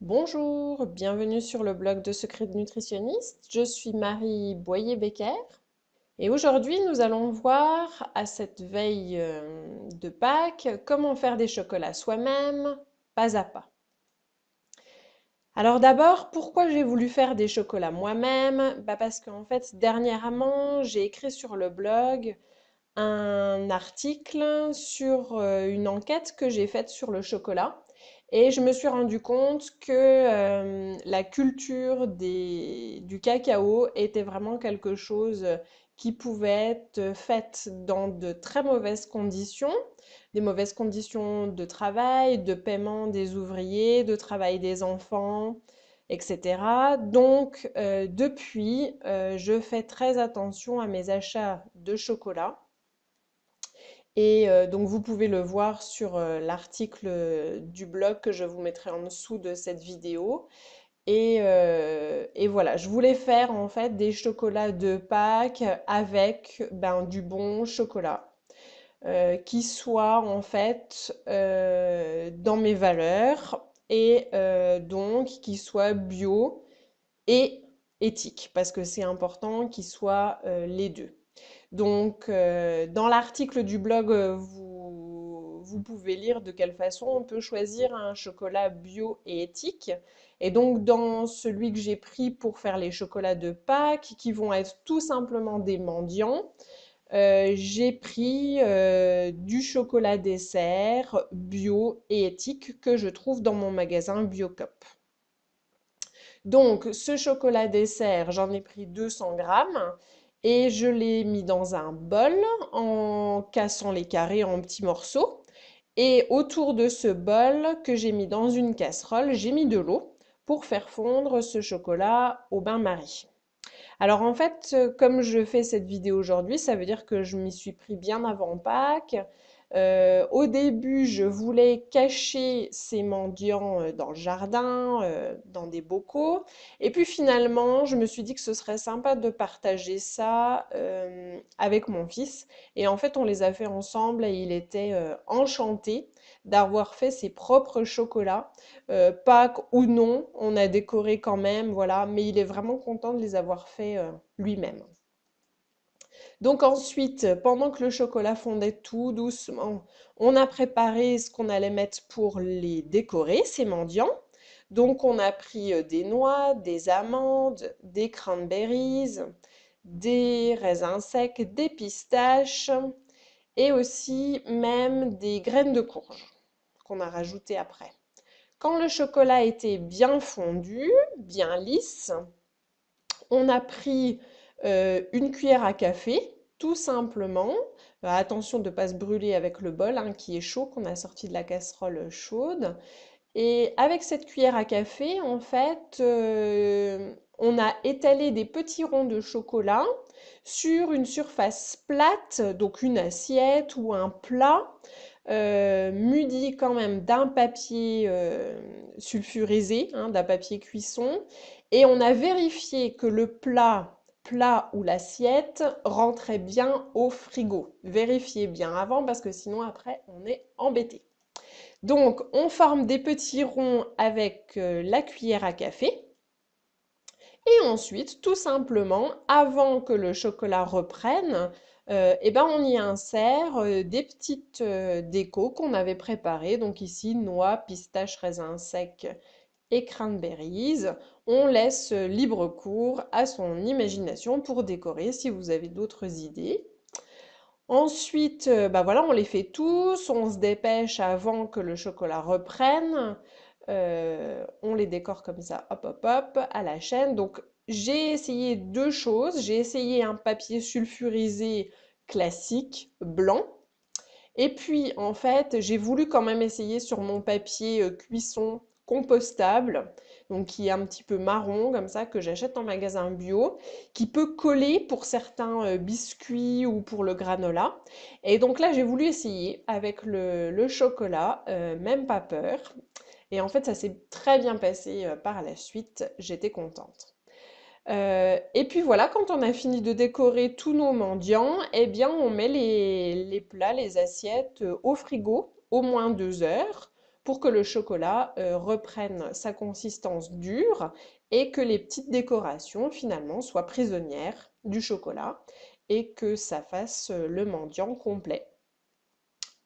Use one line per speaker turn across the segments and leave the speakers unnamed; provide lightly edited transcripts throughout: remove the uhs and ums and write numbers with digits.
Bonjour, bienvenue sur le blog de Secrets de Nutritionniste. Je suis Marie Boyer-Becker et aujourd'hui nous allons voir à cette veille de Pâques comment faire des chocolats soi-même, pas à pas. Alors d'abord, pourquoi j'ai voulu faire des chocolats moi-même? Parce qu'en fait, dernièrement, j'ai écrit sur le blog un article sur une enquête que j'ai faite sur le chocolat. Et je me suis rendu compte que la culture du cacao était vraiment quelque chose qui pouvait être faite dans de très mauvaises conditions, des mauvaises conditions de travail, de paiement des ouvriers, de travail des enfants, etc. Donc, depuis, je fais très attention à mes achats de chocolat. Et donc vous pouvez le voir sur l'article du blog que je vous mettrai en dessous de cette vidéo. Et voilà, je voulais faire en fait des chocolats de Pâques avec du bon chocolat qui soit en fait dans mes valeurs et donc qui soit bio et éthique parce que c'est important qu'il soit les deux. Donc, dans l'article du blog, vous pouvez lire de quelle façon on peut choisir un chocolat bio et éthique. Et donc, dans celui que j'ai pris pour faire les chocolats de Pâques, qui vont être tout simplement des mendiants, j'ai pris du chocolat dessert bio et éthique que je trouve dans mon magasin Biocop. Donc, ce chocolat dessert, j'en ai pris 200 grammes et je l'ai mis dans un bol en cassant les carrés en petits morceaux. Et autour de ce bol que j'ai mis dans une casserole, j'ai mis de l'eau pour faire fondre ce chocolat au bain-marie. Alors en fait, comme je fais cette vidéo aujourd'hui, ça veut dire que je m'y suis pris bien avant Pâques. Au début, je voulais cacher ces mendiants dans le jardin, dans des bocaux. Et puis finalement, je me suis dit que ce serait sympa de partager ça avec mon fils. Et en fait, on les a fait ensemble et il était enchanté d'avoir fait ses propres chocolats. Pâques ou non, on a décoré quand même, voilà. Mais il est vraiment content de les avoir fait lui-même. Donc ensuite, pendant que le chocolat fondait tout doucement, on a préparé ce qu'on allait mettre pour les décorer, ces mendiants. Donc on a pris des noix, des amandes, des cranberries, des raisins secs, des pistaches et aussi même des graines de courge qu'on a rajoutées après. Quand le chocolat était bien fondu, bien lisse, on a pris une cuillère à café, tout simplement. Attention de ne pas se brûler avec le bol hein, qui est chaud, qu'on a sorti de la casserole chaude. Et avec cette cuillère à café, en fait, on a étalé des petits ronds de chocolat sur une surface plate, donc une assiette ou un plat, muni quand même d'un papier sulfurisé, hein, d'un papier cuisson. Et on a vérifié que le plat ou l'assiette rentrait bien au frigo. Vérifiez bien avant parce que sinon après on est embêté. Donc, on forme des petits ronds avec la cuillère à café. Et ensuite, tout simplement, avant que le chocolat reprenne, on y insère des petites décos qu'on avait préparées. Donc ici, noix, pistaches, raisins secs et cranberries. On laisse libre cours à son imagination pour décorer si vous avez d'autres idées. Ensuite, voilà, on les fait tous, on se dépêche avant que le chocolat reprenne. On les décore comme ça, hop, hop, hop, à la chaîne. Donc, j'ai essayé deux choses. J'ai essayé un papier sulfurisé classique, blanc. Et puis, en fait, j'ai voulu quand même essayer sur mon papier cuisson compostable, donc qui est un petit peu marron, comme ça, que j'achète en magasin bio, qui peut coller pour certains biscuits ou pour le granola. Et donc là, j'ai voulu essayer avec le chocolat, même pas peur. Et en fait, ça s'est très bien passé par la suite, j'étais contente. Et puis voilà, quand on a fini de décorer tous nos mendiants, eh bien on met les plats, les assiettes au frigo au moins 2 heures. pour que le chocolat reprenne sa consistance dure et que les petites décorations finalement soient prisonnières du chocolat et que ça fasse le mendiant complet.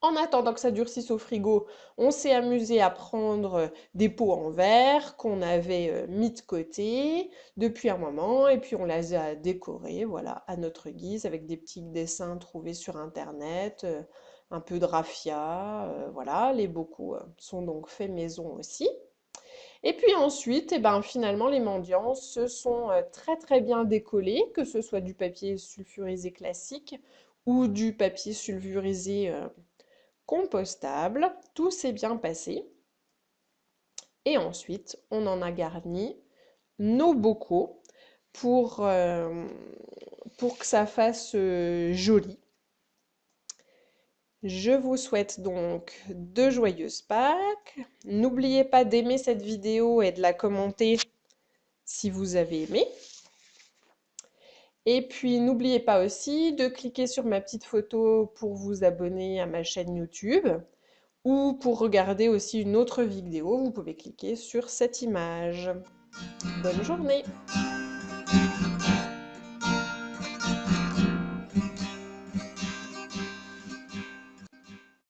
En attendant que ça durcisse au frigo, on s'est amusé à prendre des pots en verre qu'on avait mis de côté depuis un moment et puis on les a décorés, voilà, à notre guise avec des petits dessins trouvés sur internet, un peu de raffia, voilà, les bocaux sont donc faits maison aussi. Et puis ensuite, eh ben, finalement, les mendiants se sont très très bien décollés, que ce soit du papier sulfurisé classique ou du papier sulfurisé compostable. Tout s'est bien passé. Et ensuite, on en a garni nos bocaux pour que ça fasse joli. Je vous souhaite donc de joyeuses Pâques. N'oubliez pas d'aimer cette vidéo et de la commenter si vous avez aimé. Et puis n'oubliez pas aussi de cliquer sur ma petite photo pour vous abonner à ma chaîne YouTube. Ou pour regarder aussi une autre vidéo, vous pouvez cliquer sur cette image. Bonne journée!